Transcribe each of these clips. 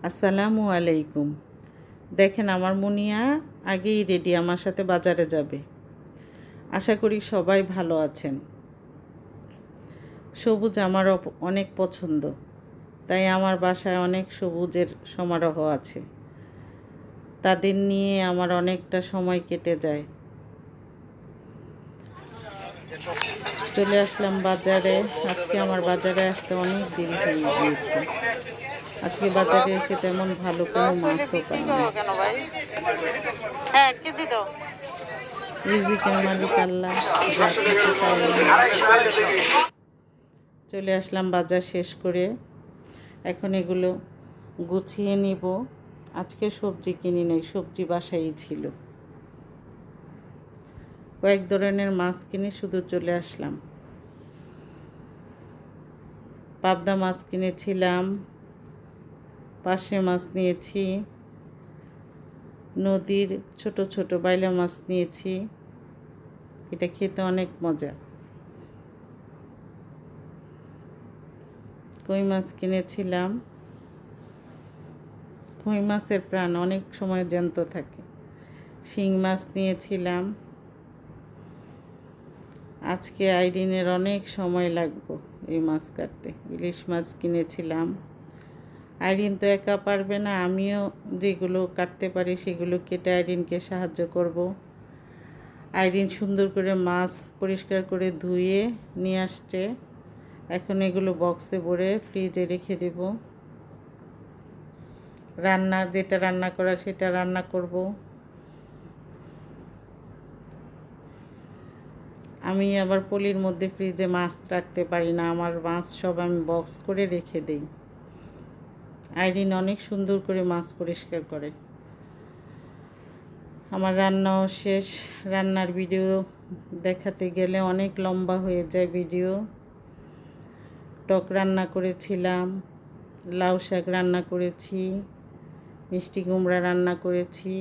আসসালামু আলাইকুম। দেখেন আমার মুনিয়া আগেই রেডি, আমার সাথে বাজারে যাবে। আশা করি সবাই ভালো আছেন। সবুজ আমার অনেক পছন্দ, তাই আমার বাসায় অনেক সবুজের সমারোহ আছে। তাদের নিয়ে আমার অনেকটা সময় কেটে যায়। চলে আসলাম বাজারে। আজকে আমার বাজারে আসতে অনেক দেরি হয়ে গিয়েছে। আজকে বাজারে এসে তেমন ভালো কোনো মাছও পাই না। রিজিকের মালিক আল্লাহ, যা খুশি তাই চলে আসলাম বাজার শেষ করে। এখন এগুলো গুছিয়ে নিব। আজকে সবজি কিনি নাই, সবজি বাসায়ই ছিল। কয়েক ধরনের মাছ কিনে শুধু চলে আসলাম। পাবদা মাছ কিনেছিলাম, পার্শে মাছ নিয়েছি, নদীর ছোট ছোট বাইলা মাছ নিয়েছি। এটা খেতে অনেক মজা। কই মাছ কিনেছিলাম। কই মাছের প্রাণ অনেক সময় জ্যান্ত থাকে। শিং মাছ নিয়েছিলাম। আজকে আইরিনের অনেক সময় লাগবে এই মাছ কাটতে। ইলিশ মাছ কিনেছিলাম। আইরিন তো একা পারবে না, আমিও যেগুলো কাটতে পারি সেগুলো কেটে আইরিনকে সাহায্য করব। আইরিন সুন্দর করে মাছ পরিষ্কার করে ধুয়ে নিয়ে আসছে। এখন এগুলো বক্সে ভরে ফ্রিজে রেখে দেব। যেটা রান্না করা সেটা রান্না করব। আমি আবার পলির মধ্যে ফ্রিজে মাছ রাখতে পারি না, আমার মাছ সব আমি বক্স করে রেখে দেই। আইরিন অনেক সুন্দর করে মাছ পরিষ্কার করে। আমার রান্নাও শেষ। রান্নার ভিডিও দেখাতে গেলে অনেক লম্বা হয়ে যায় ভিডিও। টক রান্না করেছিলাম, লাউ শাক রান্না করেছি, মিষ্টি কুমড়া রান্না করেছি,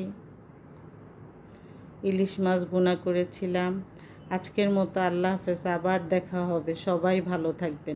ইলিশ মাছ ভুনা করেছিলাম। আজকের মতো আল্লাহ হাফেজ, আবার দেখা হবে। সবাই ভালো থাকবেন।